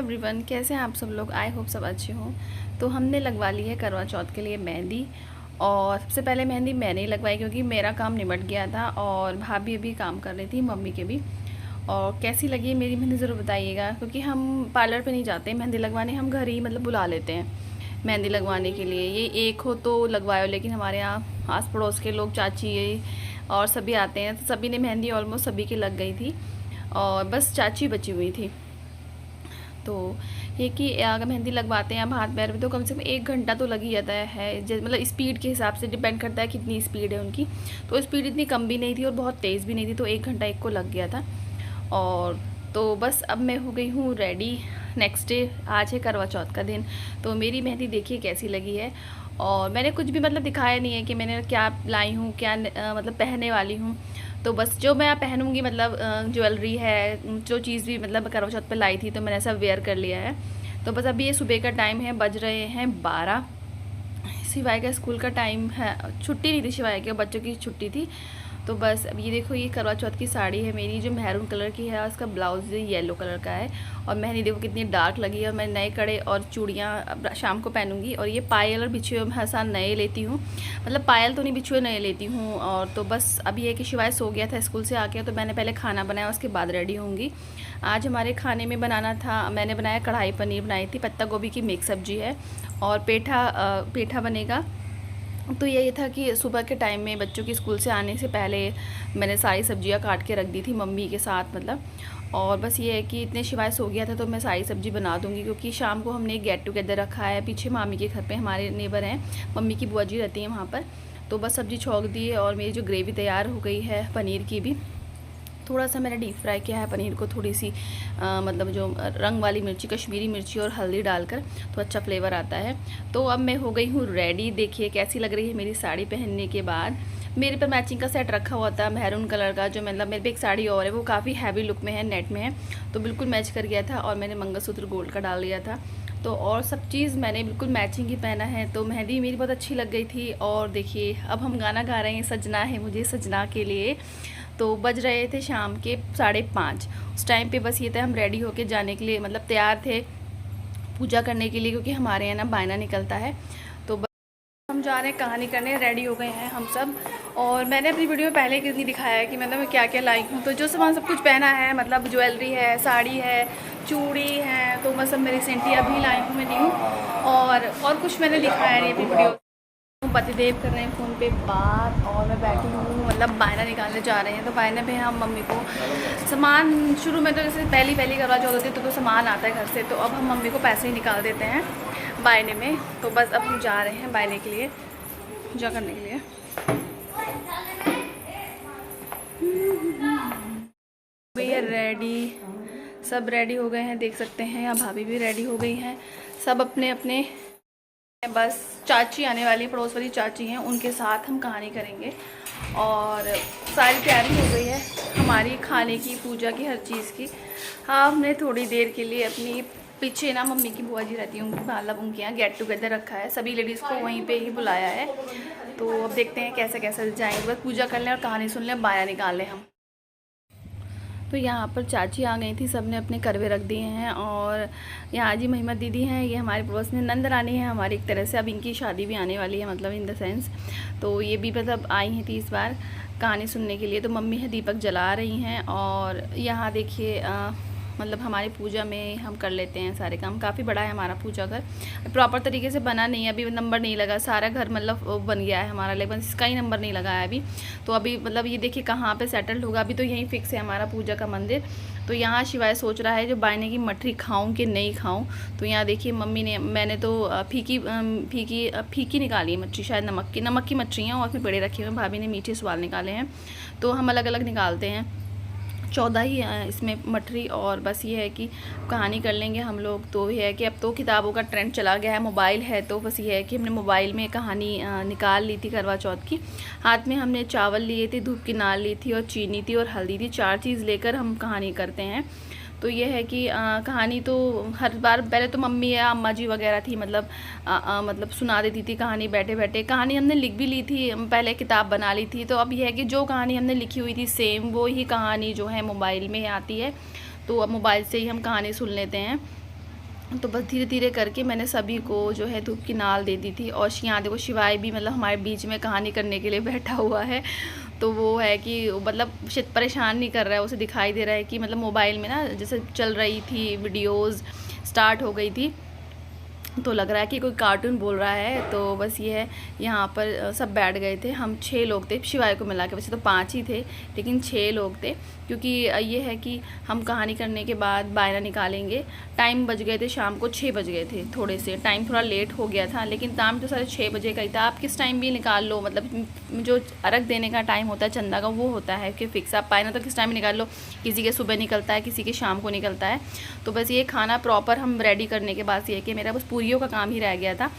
Everyone, कैसे हैं आप सब लोग। आई होप सब अच्छे हों। तो हमने लगवा ली है करवा चौथ के लिए मेहंदी। और सबसे पहले मेहंदी मैंने ही लगवाई क्योंकि मेरा काम निपट गया था और भाभी अभी काम कर रही थी, मम्मी के भी। और कैसी लगी है मेरी मेहंदी ज़रूर बताइएगा, क्योंकि हम पार्लर पे नहीं जाते मेहंदी लगवाने, हम घर ही मतलब बुला लेते हैं मेहंदी लगवाने के लिए। ये एक हो तो लगवाओ, लेकिन हमारे यहाँ आस पड़ोस के लोग, चाची और सभी आते हैं, तो सभी ने मेहंदी ऑलमोस्ट सभी की लग गई थी और बस चाची बची हुई थी। तो ये कि अगर मेहंदी लगवाते हैं हम हाथ पैर में तो कम से कम 1 घंटा तो लग ही जाता है। मतलब स्पीड के हिसाब से डिपेंड करता है कितनी स्पीड है उनकी। तो स्पीड इतनी कम भी नहीं थी और बहुत तेज़ भी नहीं थी, तो 1 घंटा एक को लग गया था। और तो बस अब मैं हो गई हूँ रेडी। नेक्स्ट डे आज है करवा चौथ का दिन। तो मेरी मेहंदी देखिए कैसी लगी है। और मैंने कुछ भी मतलब दिखाया नहीं है कि मैंने क्या लाई हूँ, क्या मतलब पहनने वाली हूँ। तो बस जो मैं पहनूंगी, मतलब ज्वेलरी है, जो चीज़ भी मतलब करवा चौथ पे लाई थी, तो मैंने ऐसा वेयर कर लिया है। तो बस अभी ये सुबह का टाइम है, बज रहे हैं 12। शिवाय का स्कूल का टाइम है, छुट्टी नहीं थी शिवाय की, बच्चों की छुट्टी थी। तो बस अब ये देखो, ये करवा चौथ की साड़ी है मेरी, जो मैरून कलर की है। उसका ब्लाउज येलो कलर का है और मेहंदी देखो कितनी डार्क लगी है। और मैं नए कड़े और चूड़ियाँ शाम को पहनूंगी। और ये पायल और बिछुए मैं हर साल नए लेती हूँ, मतलब पायल तो नहीं, बिछुए नए लेती हूँ। और तो बस अभी ये कि शिवाय सो गया था स्कूल से आके, तो मैंने पहले खाना बनाया, उसके बाद रेडी होंगी। आज हमारे खाने में बनाना था, मैंने बनाया कढ़ाई पनीर बनाई थी, पत्ता गोभी की मिक्स सब्जी है और पेठा बनेगा। तो यही था कि सुबह के टाइम में बच्चों की स्कूल से आने से पहले मैंने सारी सब्जियां काट के रख दी थी मम्मी के साथ, मतलब। और बस ये है कि इतने शिवाय सो गया था तो मैं सारी सब्जी बना दूंगी, क्योंकि शाम को हमने गेट टुगेदर रखा है पीछे मामी के घर पे। हमारे नेबर हैं, मम्मी की बुआ जी रहती हैं वहाँ पर। तो बस सब्जी छौंक दी है और मेरी जो ग्रेवी तैयार हो गई है पनीर की भी। थोड़ा सा मैंने डीप फ्राई किया है पनीर को, थोड़ी सी मतलब जो रंग वाली मिर्ची, कश्मीरी मिर्ची और हल्दी डालकर, तो अच्छा फ्लेवर आता है। तो अब मैं हो गई हूँ रेडी। देखिए कैसी लग रही है मेरी साड़ी पहनने के बाद। मेरे पर मैचिंग का सेट रखा हुआ था मैरून कलर का, जो मतलब मेरे पे एक साड़ी और है, वो काफ़ी हैवी लुक में है, नेट में है, तो बिल्कुल मैच कर गया था। और मैंने मंगलसूत्र गोल्ड का डाल लिया था, तो और सब चीज़ मैंने बिल्कुल मैचिंग ही पहना है। तो मेहंदी मेरी बहुत अच्छी लग गई थी। और देखिए अब हम गाना गा रहे हैं, सजना है मुझे सजना के लिए। तो बज रहे थे शाम के 5:30। उस टाइम पे बस ये था, हम रेडी होके जाने के लिए मतलब तैयार थे पूजा करने के लिए, क्योंकि हमारे यहाँ ना बायना निकलता है। तो बस हम जा रहे हैं कहानी करने, रेडी हो गए हैं हम सब। और मैंने अपनी वीडियो में पहले कितनी दिखाया है कि मतलब मैं क्या क्या लाई हूँ। तो जो सामान सब कुछ पहना है, मतलब ज्वेलरी है, साड़ी है, चूड़ी है, तो मैं सब मेरी सेंटी अभी लाई हूँ मैं न्यू। और कुछ मैंने दिखाया नहीं अपनी वीडियो। पतिदेव कर रहे हैं फ़ोन पे बात और मैं बैठी हूँ, मतलब बायना निकालने जा रहे हैं। तो बायने पे हम मम्मी को सामान, शुरू में तो जैसे पहली करवा चौथ होती है तो सामान आता है घर से, तो अब हम मम्मी को पैसे ही निकाल देते हैं बायने में। तो बस अब हम जा रहे हैं बायने के लिए, पूजा करने के लिए। भैया रेडी, सब रेडी हो गए हैं, देख सकते हैं। यहाँ भाभी भी रेडी हो गई हैं, सब अपने अपने। बस चाची आने वाली, पड़ोस वाली चाची हैं, उनके साथ हम कहानी करेंगे। और सारी तैयारी हो गई है हमारी खाने की, पूजा की, हर चीज़ की। हाँ, हमने थोड़ी देर के लिए अपनी पीछे ना मम्मी की बुआ जी रहती हैं, उनकी मतलब उनके यहाँ गेट टुगेदर रखा है, सभी लेडीज़ को वहीं पे ही बुलाया है। तो अब देखते हैं कैसे कैसे जाएंगे, बस पूजा कर लें और कहानी सुन लें, बाया निकाल लें हम। तो यहाँ पर चाची आ गई थी, सब ने अपने करवे रख दिए हैं। और यहाँ जी महिमा दीदी हैं, ये हमारे पड़ोस में नंद रानी है हमारी एक तरह से। अब इनकी शादी भी आने वाली है, मतलब इन द सेंस। तो ये भी मतलब आई हैं 30 बार कहानी सुनने के लिए। तो मम्मी है दीपक जला रही हैं। और यहाँ देखिए मतलब हमारी पूजा में हम कर लेते हैं सारे काम। काफ़ी बड़ा है हमारा पूजा घर, प्रॉपर तरीके से बना नहीं है, अभी नंबर नहीं लगा। सारा घर मतलब बन गया है हमारा, लेकिन इसका ही नंबर नहीं लगा है अभी। तो अभी मतलब ये देखिए कहाँ पे सेटल्ड होगा, अभी तो यहीं फिक्स है हमारा पूजा का मंदिर। तो यहाँ शिवाय सोच रहा है जो बायने की मठरी खाऊं कि नहीं खाऊं। तो यहाँ देखिए मम्मी ने, मैंने तो फीकी निकाली है मच्छी, शायद नमक की मच्छी हैं, और फिर पेड़े रखे हुए हैं। भाभी ने मीठे सवाल निकाले हैं, तो हम अलग अलग निकालते हैं। 14 ही इसमें मठरी। और बस ये है कि कहानी कर लेंगे हम लोग। तो ये है कि अब तो किताबों का ट्रेंड चला गया है, मोबाइल है, तो बस ये है कि हमने मोबाइल में कहानी निकाल ली थी करवा चौथ की। हाथ में हमने चावल लिए थे, धूप की नाल ली थी और चीनी थी और हल्दी थी, 4 चीज़ लेकर हम कहानी करते हैं। तो ये है कि कहानी तो हर बार, पहले तो मम्मी या अम्मा जी वगैरह थी, मतलब सुना देती थी कहानी बैठे बैठे। कहानी हमने लिख भी ली थी, पहले किताब बना ली थी। तो अब यह है कि जो कहानी हमने लिखी हुई थी सेम वो ही कहानी जो है मोबाइल में आती है, तो अब मोबाइल से ही हम कहानी सुन लेते हैं। तो बस धीरे धीरे करके मैंने सभी को जो है धूप की नाल दे दी थी। और यहाँ देखो शिवाय भी मतलब हमारे बीच में कहानी करने के लिए बैठा हुआ है। तो वो है कि मतलब शायद परेशान नहीं कर रहा है, उसे दिखाई दे रहा है कि मतलब मोबाइल में ना जैसे चल रही थी वीडियोज़ स्टार्ट हो गई थी, तो लग रहा है कि कोई कार्टून बोल रहा है। तो बस ये है, यहाँ पर सब बैठ गए थे। हम 6 लोग थे शिवाय को मिला के, वैसे तो 5 ही थे लेकिन 6 लोग थे, क्योंकि ये है कि हम कहानी करने के बाद बायना निकालेंगे। टाइम बज गए थे, शाम को 6 बज गए थे, थोड़े से टाइम थोड़ा लेट हो गया था, लेकिन टाइम तो साढ़े 6 बजे का ही था। आप किस टाइम भी निकाल लो, मतलब जो अर्घ देने का टाइम होता है चंदा का, वो होता है कि फिक्स। आप बायना तो किस टाइम निकाल लो, किसी के सुबह निकलता है, किसी के शाम को निकलता है। तो बस ये खाना प्रॉपर हम रेडी करने के बाद ये है कि मेरा बस पूरियों का काम ही रह गया था।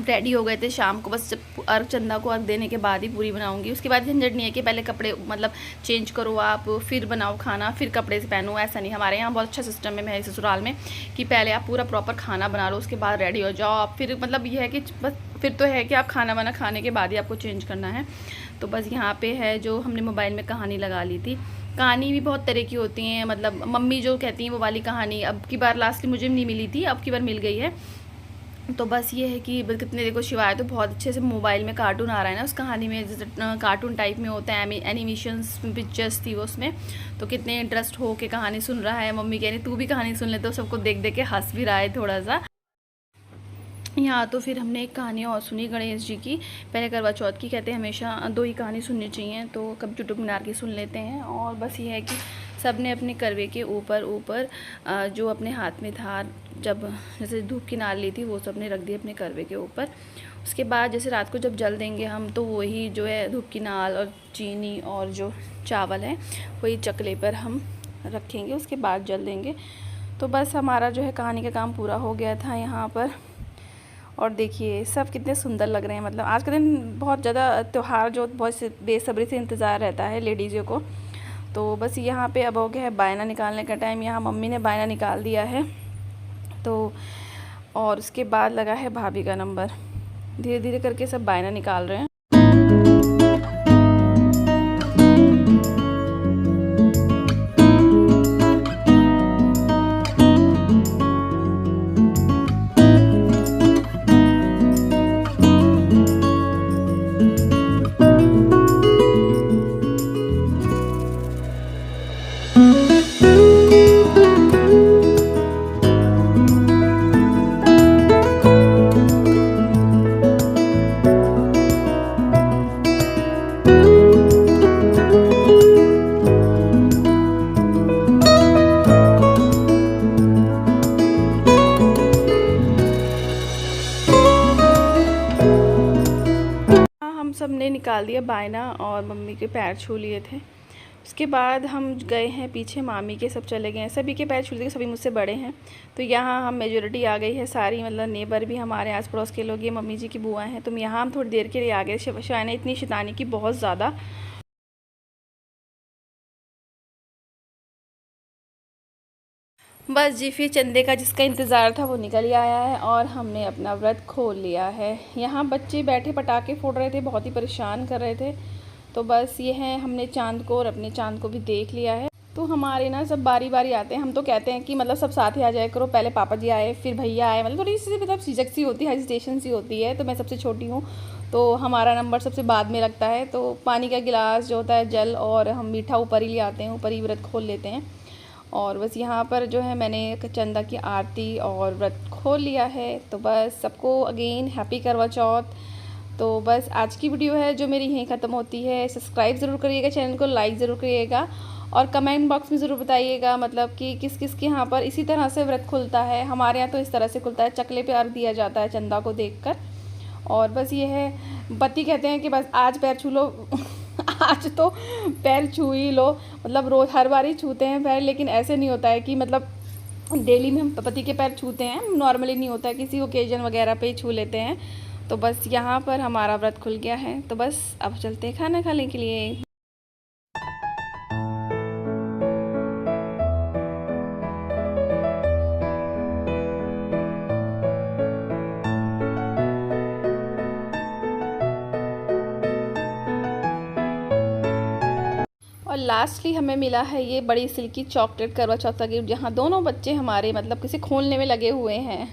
रेडी हो गए थे शाम को, बस जब अर्घ चंदा को अर्घ देने के बाद ही पूरी बनाऊंगी। उसके बाद झंझट नहीं है कि पहले कपड़े मतलब चेंज करो आप, फिर बनाओ खाना, फिर कपड़े से पहनो। ऐसा नहीं, हमारे यहाँ बहुत अच्छा सिस्टम है मेरे ससुराल में कि पहले आप पूरा प्रॉपर खाना बना लो, उसके बाद रेडी हो जाओ आप। फिर मतलब ये है कि बस फिर तो है कि आप खाना वाना खाने के बाद ही आपको चेंज करना है। तो बस यहाँ पे है जो हमने मोबाइल में कहानी लगा ली थी। कहानी भी बहुत तरह की होती हैं, मतलब मम्मी जो कहती हैं वो वाली कहानी अब की बार लास्टली मुझे नहीं मिली थी, अब की बार मिल गई है। तो बस ये है कि कितने देखो शिवाय तो बहुत अच्छे से मोबाइल में कार्टून आ रहा है ना उस कहानी में, जैसे कार्टून टाइप में होता है, एनिमेशंस पिक्चर्स थी वो उसमें। तो कितने इंटरेस्ट हो के कहानी सुन रहा है। मम्मी कह रही तू भी कहानी सुन ले, तो सबको देख देख के हंस भी रहा है थोड़ा सा। यहाँ तो फिर हमने एक कहानी और सुनी गणेश जी की। पहले करवा चौथ की कहते हैं हमेशा 2 ही कहानी सुननी चाहिए, तो कभी कुतुब मीनार की सुन लेते हैं। और बस ये है कि सब ने अपने करवे के ऊपर ऊपर जो अपने हाथ में था, जब जैसे धूप की नाल ली थी वो सब ने रख दी अपने करवे के ऊपर। उसके बाद जैसे रात को जब जल देंगे हम, तो वही जो है धूप की नाल और चीनी और जो चावल है वही चकले पर हम रखेंगे, उसके बाद जल देंगे। तो बस हमारा जो है कहानी का काम पूरा हो गया था यहाँ पर। और देखिए सब कितने सुंदर लग रहे हैं, मतलब आज का दिन बहुत ज़्यादा त्यौहार जो बहुत बेसब्री से इंतज़ार रहता है लेडीज़ों को। तो बस यहाँ पे अब हो गया है बायना निकालने का टाइम। यहाँ मम्मी ने बायना निकाल दिया है, तो और उसके बाद लगा है भाभी का नंबर। धीरे धीरे करके सब बायना निकाल रहे हैं। सब ने निकाल दिया बायना और मम्मी के पैर छू लिए थे। उसके बाद हम गए हैं पीछे, मामी के सब चले गए हैं, सभी के पैर छू लिए, सभी मुझसे बड़े हैं। तो यहाँ हम मेजोरिटी आ गई है सारी, मतलब नेबर भी हमारे आस पड़ोस के लोग, ये मम्मी जी की बुआ हैं। तो यहाँ हम थोड़ी देर के लिए आ गए। शायद इतनी शैतानी की बहुत ज़्यादा। बस जी फिर चंदे का जिसका इंतज़ार था वो निकल ही आया है और हमने अपना व्रत खोल लिया है। यहाँ बच्चे बैठे पटाखे फोड़ रहे थे, बहुत ही परेशान कर रहे थे। तो बस ये है, हमने चांद को और अपने चांद को भी देख लिया है। तो हमारे ना सब बारी बारी आते हैं। हम तो कहते हैं कि मतलब सब साथ ही आ जाए करो, पहले पापा जी आए फिर भैया आए, मतलब थोड़ी सी मतलब झिझक सी होती है, हेजिटेशन सी होती है। तो मैं सबसे छोटी हूँ, तो हमारा नंबर सबसे बाद में लगता है। तो पानी का गिलास जो होता है, जल और हम मीठा ऊपर ही ले आते हैं, ऊपर ही व्रत खोल लेते हैं। और बस यहाँ पर जो है मैंने चंदा की आरती और व्रत खोल लिया है। तो बस सबको अगेन हैप्पी करवा चौथ। तो बस आज की वीडियो है जो मेरी यहीं ख़त्म होती है। सब्सक्राइब ज़रूर करिएगा, चैनल को लाइक ज़रूर करिएगा और कमेंट बॉक्स में ज़रूर बताइएगा मतलब कि किस किस के यहाँ पर इसी तरह से व्रत खुलता है। हमारे यहाँ तो इस तरह से खुलता है, चकले पे अर्घ दिया जाता है चंदा को देखकर। और बस ये है, पति कहते हैं कि बस आज पैर छू लो आज तो पैर छू ही लो, मतलब रोज़ हर बार ही छूते हैं पैर, लेकिन ऐसे नहीं होता है कि मतलब डेली में हम पति के पैर छूते हैं, नॉर्मली नहीं होता है, किसी ओकेजन वगैरह पे ही छू लेते हैं। तो बस यहाँ पर हमारा व्रत खुल गया है। तो बस अब चलते हैं खाना खाने के लिए। और लास्टली हमें मिला है ये बड़ी सिल्की चॉकलेट करवा चौथ का गिफ्ट, जहाँ दोनों बच्चे हमारे मतलब किसी खोलने में लगे हुए हैं।